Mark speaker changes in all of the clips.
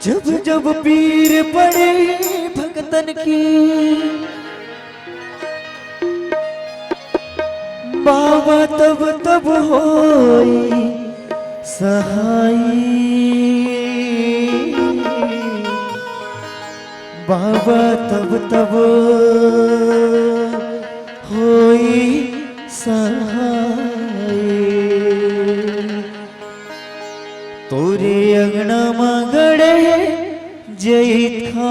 Speaker 1: जब जब पीर पड़े भक्तन की बाबा तब तब होई सहाय। बाबा तब तब होई सहाय। तोरे अंगना में गड़े जैथा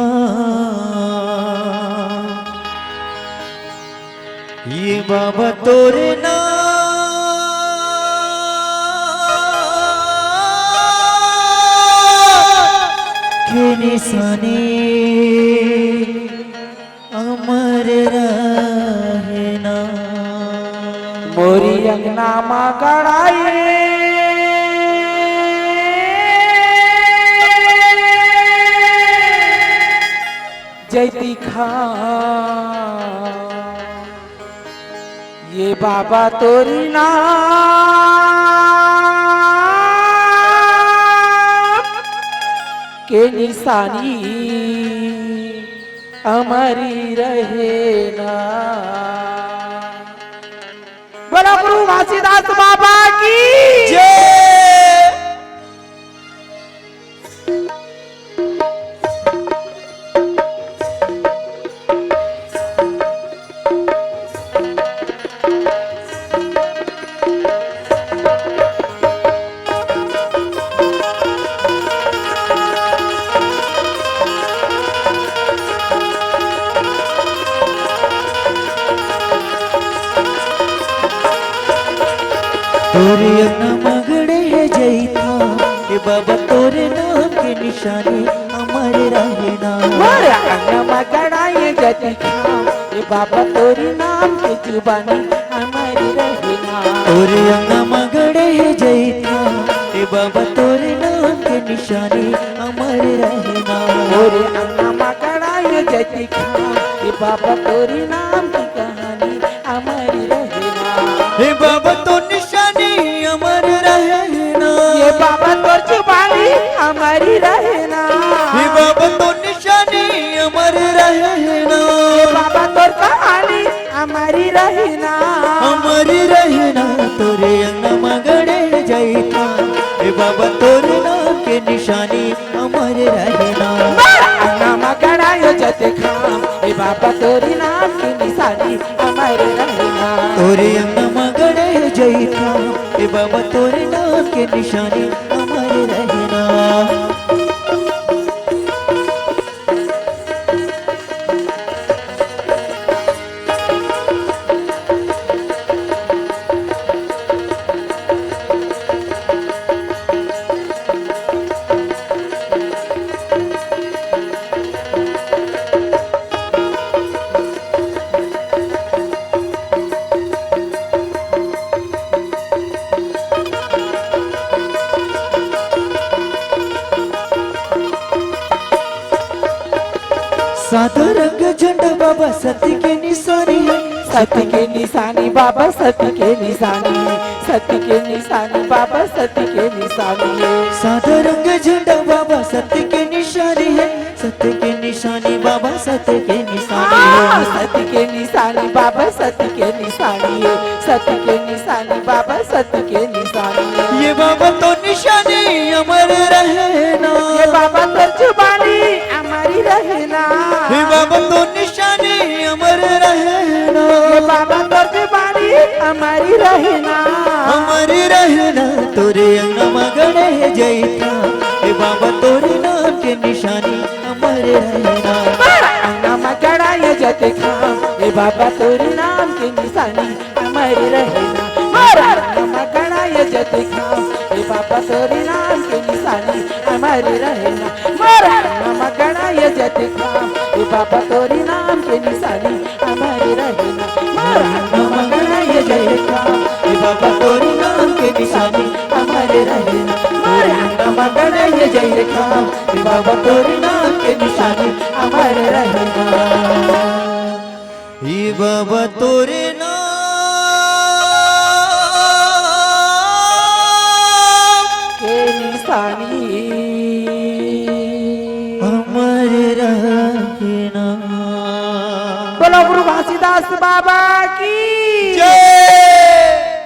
Speaker 1: ये बाबा तोरे ना के निशाने अमर रहना।
Speaker 2: मोरी अंगना मा गड़ाई जैती खा ये बाबा तोरी नाम के निशानी हमारी रहे ना। बोला गुरु घासीदास बाबा की
Speaker 1: जय। तोरे अंगना मगड़े है जैथा ये बाबा तोरे नाम के निशानी हमारे रहना।
Speaker 2: मोरे अंगना में गड़ाई जैती खाम ये बाबा तोरी नाम के जुबानी हमारी रहना।
Speaker 1: तोरे अंगना मगड़े है जैथा ये बाबा तोरे नाम के निशानी हमारे रहना।
Speaker 2: मोरे अंगना में गड़ाई जैती खाम ये बाबा तोरी नाम की कहानी हमारी रहना।
Speaker 1: हे बाबा तो निशानी अमर रहना।
Speaker 2: ये बाबा तोर जुबानी हमारी रहना।
Speaker 1: हे बाबा तो निशानी अमर रहना।
Speaker 2: ये बाबा तोर कहानी हमारी रहना।
Speaker 1: हमारी रहना। तोरे अंगना मगड़े जैथा हे बाबा तोरे नाम के निशानी अमर रहना।
Speaker 2: अंगना में गड़ाई जैती खाम ये बाबा तोरी नाम की निशानी हमारी रहना।
Speaker 1: तोरे अंगना मगड़े जैथा हे बाबा तोरे नाम के निशानी हमारे रहना। सादा रंग झंडा बाबा सत्य के निशानी है।
Speaker 2: सत्य के निशानी बाबा सत्य के निशानी है। सत्य के निशानी बाबा सत्य के निशानी है।
Speaker 1: सादा रंग झंडा बाबा सत्य के निशानी है। सत्य के निशानी बाबा सत्य के निशानी है।
Speaker 2: सत्य के निशानी बाबा सत्य के निशानी है। सत्य के निशानी बाबा सत्य के निशानी है।
Speaker 1: ये बाबा तो निशानी अमर रहना।
Speaker 2: ये बाबा तो जुबानी हमारी रहना।
Speaker 1: हे बाबा तो निशानी अमर रहना।
Speaker 2: ये बाबा तो जुबानी हमारी रहना।
Speaker 1: हमारी रहना। तोरे अंगना मगड़े जैथा हे बाबा तोरे नाम के निशानी अमर रहना।
Speaker 2: अंगना में गड़ाई जैते खाम ये बाबा तोरी नाम की निशानी हमारी रहना। अंगना में गड़ाई जैते खाम ये बाबा तोरी नाम की निशानी हमारी रहना। अंगना में गड़ाई जैते खाम ये बाबा तोरी नाम की निशानी हमारी रहना। अंगना में गड़ाई जैते खाम
Speaker 1: हे बाबा तोरे नाम के निशानी हमारे रहना।
Speaker 2: अंगना में गड़ाई जैते खाम
Speaker 1: हे बाबा तोरे नाम के निशानी
Speaker 2: हमारे रहना।
Speaker 1: हे बाबा तोरे नाम
Speaker 2: के निशानी बोलो गुरु घासीदास बाबा की
Speaker 1: जय।